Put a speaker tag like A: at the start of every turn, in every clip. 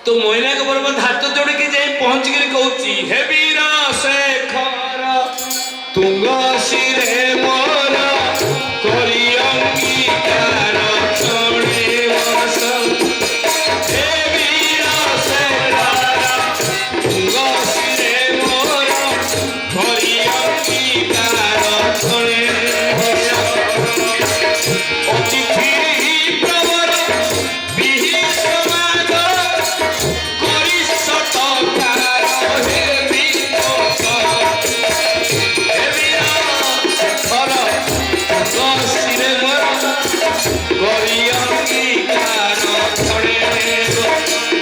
A: तो मोइना के बरोबर हाथ जोड़ के जाई पहुंच के कहूची हे वीर शेखर तुंग शिरे मोर करी अंगीकार छोड़े बस हे वीर शेखर तुंग शिरे मोर करी अंगीकार छोड़े अतिथि प्रवर बिहि समाग करी सतकार हे वीर शेखर तुंग शिरे मोर करी अंगीकार छोड़े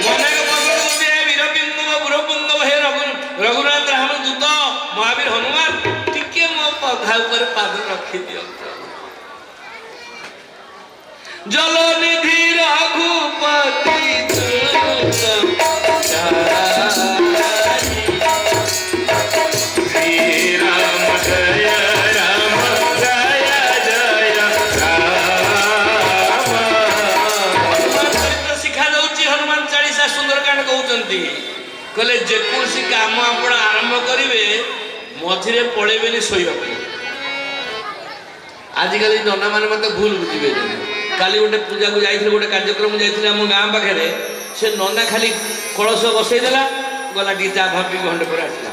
A: मने बगलुते वीरबिंदु बुरपुंग हे रघुनाथ राम दूत महावीर हनुमान टिके मो पधा ऊपर पाद रखी दियो जल निधि रघुपति श्री राम जय राम जय जय राम चरित्र शिखा दउची हनुमान चालीसा सुंदरकांड कहउचंती कहले जेकोसी काम आपण आरंभ करिवे मझिरे पळेबेनी सोइबा आजिकल नना माने मते भूल बुझिबे काली गोटे पूजा को जाइथिले गोटे कार्यक्रम जाइथिले हम गाँ पाखे से नना खाली कलश बसई देला गला टी चा भापी घंटे पर आसला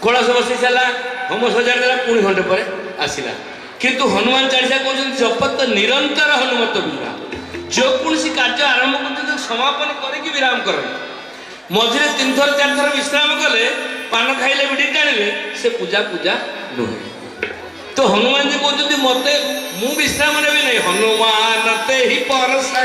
A: कलश बसई सारा होम सजाड़ देला पुणी घंटे पर आसला किंतु हनुमान चालीसा कहते जपत निरंतर हनुमत बीरा जो कौन कार्य आरंभ कर समापन करके विराम कर मझे 3 थर 4 थर विश्राम कले पान खाइले बिड़ी टाणिले से पूजा पूजा नुहे तो हनुमान जी कहते मते मु विश्राम नेबी नहीं हनुमान ते ही परसा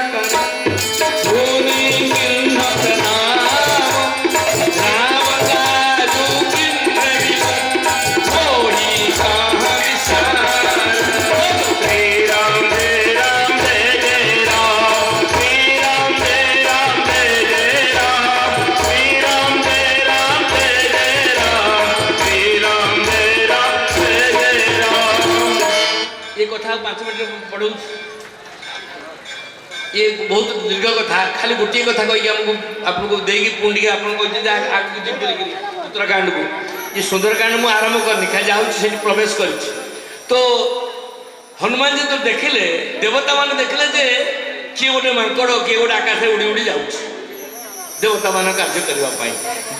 A: ये कथा 5 मिनट पढ़ू ये बहुत दीर्घ कथा खाली गोटे कथा कही आपको देगी पुणी उत्तराखंड को ये सुंदरकांड मुझे आरंभ करनी खाली जाऊँगी प्रवेश कर तो हनुमान जी तो देखिले देवता मान देखिले जे किए गोटे मांकड़ किए गोटे आकाश उड़ी उड़ी जाऊँ देवता मान कार्य करने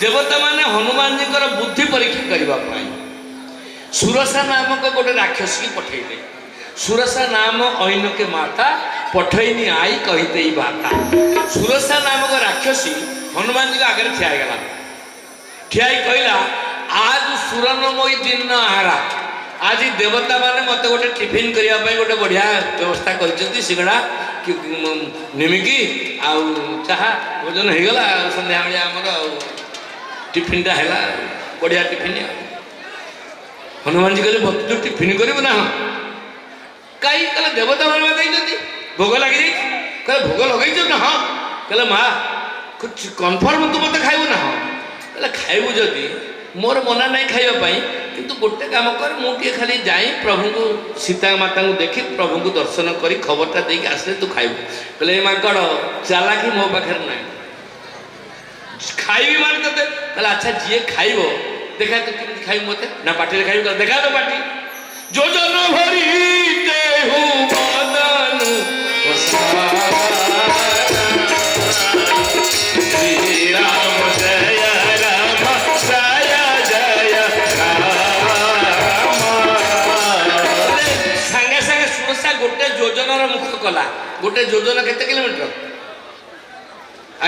A: देवता मान हनुमान जी बुद्धि परीक्षा करने सुरसा नामक गोटे राक्षस की पठेले सुरसा नाम ऐन के माता पठैनी आई कहते ही बाता सुरसा नामक राक्षसी हनुमान जी आगे ठियागला ठिया कहला आज सुरनमयी दिन आहारा आज देवता माने मत गोटे टिफिन करने गोटे बढ़िया व्यवस्था कर सिंगड़ा निमिकी आउ चाहा भोजन हो गला संध्या बेले आमर टिफिन टा है बढ़िया टिफिन हनुमान जी कहले भक्त तू टिफिन कर ना कहीं कहले देवता मान देखते भोग लगे कहले भोग लगे ना हाँ कहले माँ कुछ कन्फर्म तू मत खाइबू ना हाँ कहले खाइबू जदि मोर मना नहीं खाइबा किंतु गोटे काम कर मुझे खाली जाई प्रभु को सीता माता को देखी प्रभु को दर्शन करी खबरटा देके आसले तू खाइबू कहले माकड़ चालाकी मो पाखे ना खाइबी मान ते कहले अच्छा जी खाइब देखा तो किन खाई मते ना पार्टी खाई देखा तो पार्टी जोजन भरी देहु बदन श्री राम जय राम जय जय राम संगे संगे सुरसा गोटे योजनार मुख कला गोटे योजना केते किलोमीटर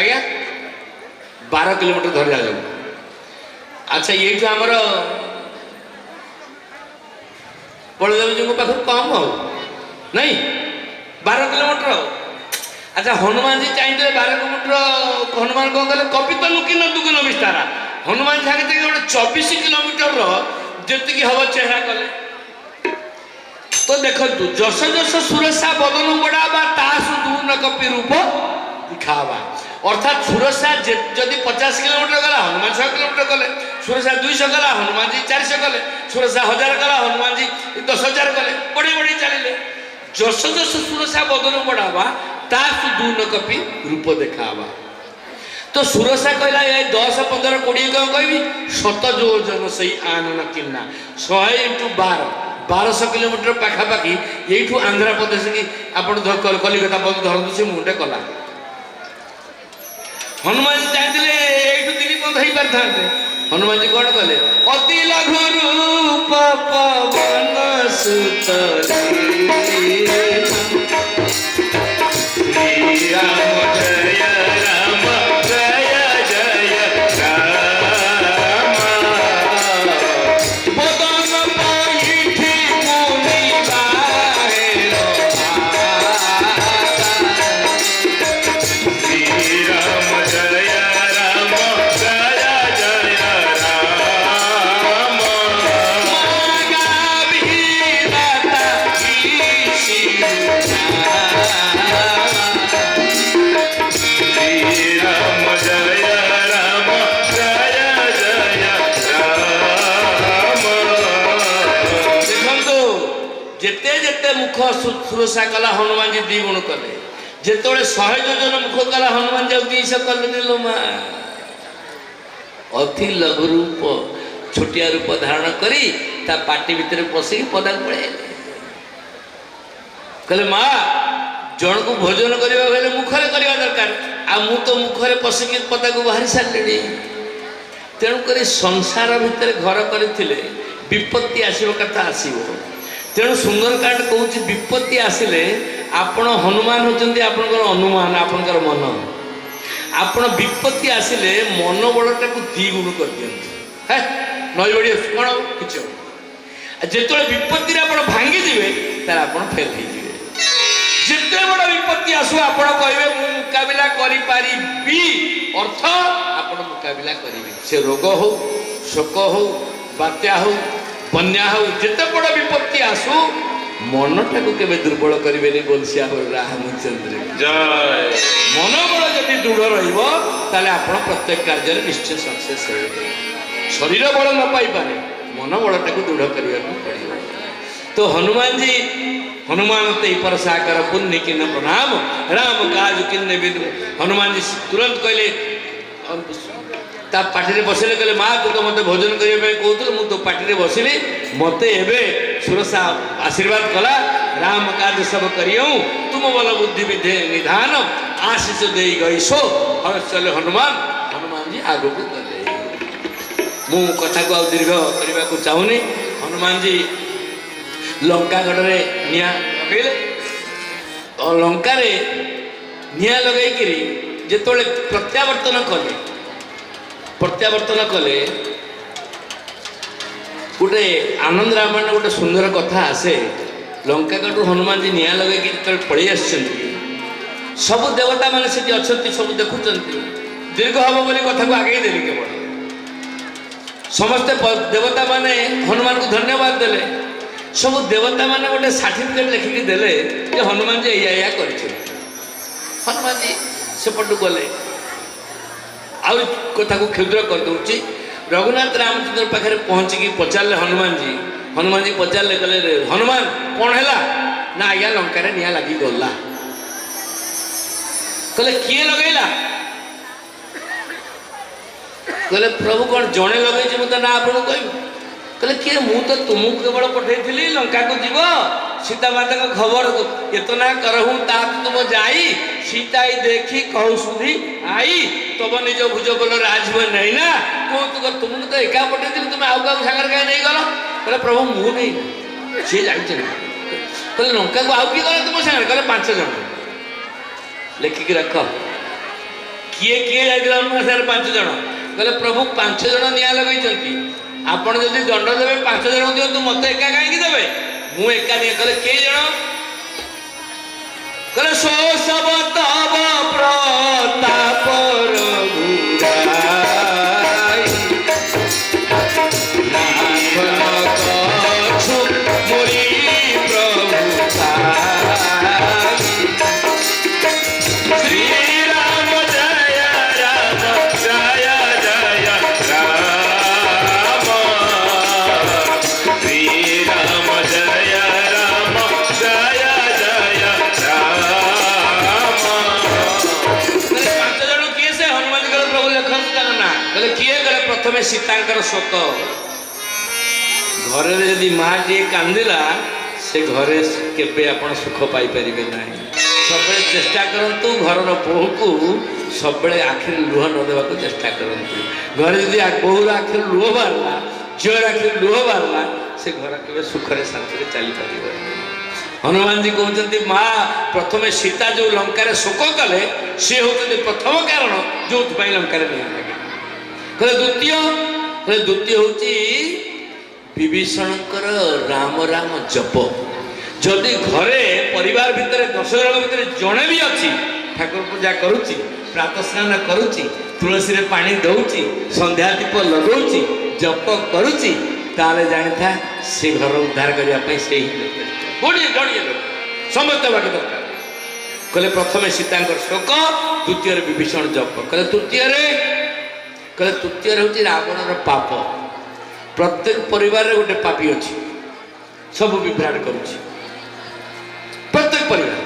A: आज्ञा 12 किलोमीटर धरी जाऊ अच्छा ये आमर बलदेव जी पाख कम हो नहीं 12 किलोमीटर अच्छा हनुमान जी चाहिए 12 किलोमीटर हनुमान कौन कले कपि तो लुकिन दुगुन विस्तारा हनुमान जी गोटे 24 किलोमीटर जी हम चेहरा कले तो देखु जस जस सुरसा बदन बढ़ावा तासु दून कपि रूप दिखावा अर्थात सुरसा जदि 50 किलोमीटर गला हनुमान 100 किलोमीटर गले सुरसा 200 गला हनुमान जी 400 गले सुरसा 1000 गला हनुमान जी 10,000 गले बढ़ी बढ़ी चलिए जस जस सुरसा बदन बढ़ावा तासु दून कपि रूप देखावा तो सुरसा कहला 10 15 20 कौन कहबी 7 योजन से आनन किन्ना 100 × 1200 किलोमीटर पाखापाखि यू आंध्र प्रदेश की आप कलिकता पद धरतु से मुंडे कला हनुमान जी चाहते यू दिल्ली पद हो पारि था हनुमान जी कौन कले अति लघु रूप पवन सुत राम जय राम जय जय राम बदन पैठी मुनि बाहेर श्री राम जय राम जय जय राम गावीरता जेते जेते मुख सुरसा कला हनुमान जी 2 गुण कले जेते 100 योजन मुख कला हनुमान जी 200 कले लो मा अति लघु रूप छोटिया रूप धारण करी ता पाटी भीतर पसी पदा पड़े कहले माँ जन को भोजन करने मुखरे करवा दरकार आ मु तो मुखरे पशिकी पदा को बाहरी सारे तेणुक संसार भितर घर करते विपत्ति आसव कथा आसव तेणु सुंदरकांड कहूँ विपत्ति आसिले आपण हनुमान होती आपंकर अनुमान आपंकर मन आपण विपत्ति आसिले मन बड़टा को 2 गुण कर दिखाँ है नई बड़ी कौन कि जिते विपत्ति आप भांगी दिवे तार आप फेल हो जिते बड़ विपत्ति आसू आप कहे मु मुकाबिला करी अर्थ आप मुकाबिला करेंगे से रोग हो शोक हो बात्या हो बन्या हो जिते बड़ विपत्ति आसू मनटा को केवे दुर्बल करेंगे बोलसिया हो रामचंद्र जय मनोबल जब दृढ़ रहा प्रत्येक कार्य निश्चय सक्सेस हो शरीर बल न पाई पारे मनोबलटा को दृढ़ करने पड़े तो हनुमान जी हनुमान ते पर साकर पुण्य किन्न प्रणाम राम काज किन्न विदु हनुमान जी तुरंत कहले ता पाटी बसले कहले माँ तू तो मत भोजन करने कहूल मु तो पाटी बसली मत एवं सुरसा आशीर्वाद कला राम काज सब करियो तुम बल बुद्धि विधे निधान आशीष दे गईसो चले हनुमान हनुमान जी आग को गले मु कथा को दीर्घ करने को चाहूनी हनुमान जी लंकागढ़ निया लगे और लंकार निया लगे जो प्रत्यावर्तन कले गोटे आनंद रामायण गोटे सुंदर कथा आसे लंकागढ़ हनुमान जी निया लगे जो पड़े सब देवता मैंने से अच्छा सब देखुं दीर्घ हम बोली कथा को आगे देली केवल समस्ते देवता माने हनुमान को धन्यवाद देले सब देवता माने गोटे सर्टिफिकेट लिखिकी देले कि हनुमान जी या कर हनुमान जी सेपटू गले आउ कथा को क्षुद्र कर दूची रघुनाथ रामचंद्र पाखे पहुँचिकी पचारे हनुमान जी पचारे कहले हनुमान कौन है ना आज्ञा लंकार निया लगी गला कहले किए लगेला कहले प्रभु कौन जड़े लगे मुझे ना आपको कह कहले किए मु तो तुमको केवल पठेली लंका को जीव सीता माता का खबर इतना करहूँ ता तुम जाई सीता ही देखी कहू सुधी आई तब निज भुज बोल राज नहीं ना कह तुमको तो एका पठेली तुम आउ क्या सागर कहीं नहीं गल कहले प्रभु मु नहीं सी जानी कहले लंका को आउ किए गला तुम सागर कहले 5 जन लिखिकी रख किए किए जाए 5 जन कहले प्रभु 5 जन निया लगे आपण जदि दंड देवे 5 जन दिवत मत एका कहीं देवे मु एका नहीं कहले के जन कहले सो सब तब प्रताप କହିଲେ କିଏ ଗଲେ ପ୍ରଥମେ ସୀତାଙ୍କର ଶୋକ। ଘରେ ଯଦି ମା ଟିଏ କାନ୍ଦିଲା ସେ ଘରେ କେବେ ଆପଣ ସୁଖ ପାଇପାରିବେ ନାହିଁ। ସବୁବେଳେ ଚେଷ୍ଟା କରନ୍ତୁ ଘରର ବୋହୂକୁ ସବୁବେଳେ ଆଖିରେ ଲୁହ ନ ଦେବାକୁ ଚେଷ୍ଟା କରନ୍ତୁ। ଘରେ ଯଦି ବୋହୂର ଆଖିରେ ଲୁହ ବାହାରିଲା, ଝିଅର ଆଖିରେ ଲୁହ ବାହାରିଲା, ସେ ଘର କେବେ ସୁଖରେ ଶାନ୍ତିରେ ଚାଲିପାରିବନି। ହନୁମାନଜୀ କହୁଛନ୍ତି ମା ପ୍ରଥମେ ସୀତା ଯେଉଁ ଲଙ୍କାରେ ଶୋକ କଲେ ସେ ହେଉଛନ୍ତି ପ୍ରଥମ କାରଣ ଯେଉଁଥିପାଇଁ ଲଙ୍କାରେ ନିଆଁ ଲାଗେ। ଦ୍ୱିତୀୟ ହେଉଛି ବିଭୀଷଣଙ୍କର ରାମ ରାମ ଜପ। ଯଦି ଘରେ ପରିବାର ଭିତରେ 10 ଜଣ ଭିତରେ ଜଣେ ବି ଅଛି ଠାକୁର ପୂଜା କରୁଛି, ପ୍ରାତଃ ସ୍ନାନ କରୁଛି, ତୁଳସୀରେ ପାଣି ଦଉଛି, ସନ୍ଧ୍ୟା ଦୀପ ଲଗାଉଛି, ଜପ କରୁଛି, ତାହେଲେ ଜାଣିଥା ସେ ଘର ଉଦ୍ଧାର କରିବା ପାଇଁ ସେ ହିଁ ଗୋଟିଏ ଜଣିଏ ଲୋକ ସମସ୍ତେ ହେବାକୁ ଦରକାର। କହିଲେ ପ୍ରଥମେ ସୀତାଙ୍କର ଶୋକ, ଦ୍ୱିତୀୟରେ ବିଭୀଷଣ ଜପ। କହିଲେ ତୃତୀୟରେ ହେଉଛି ରାବଣର ପାପ। ପ୍ରତ୍ୟେକ ପରିବାରରେ ଗୋଟେ ପାପୀ ଅଛି, ସବୁ ବିଭ୍ରାଟ କରୁଛି ପ୍ରତ୍ୟେକ ପରିବାର।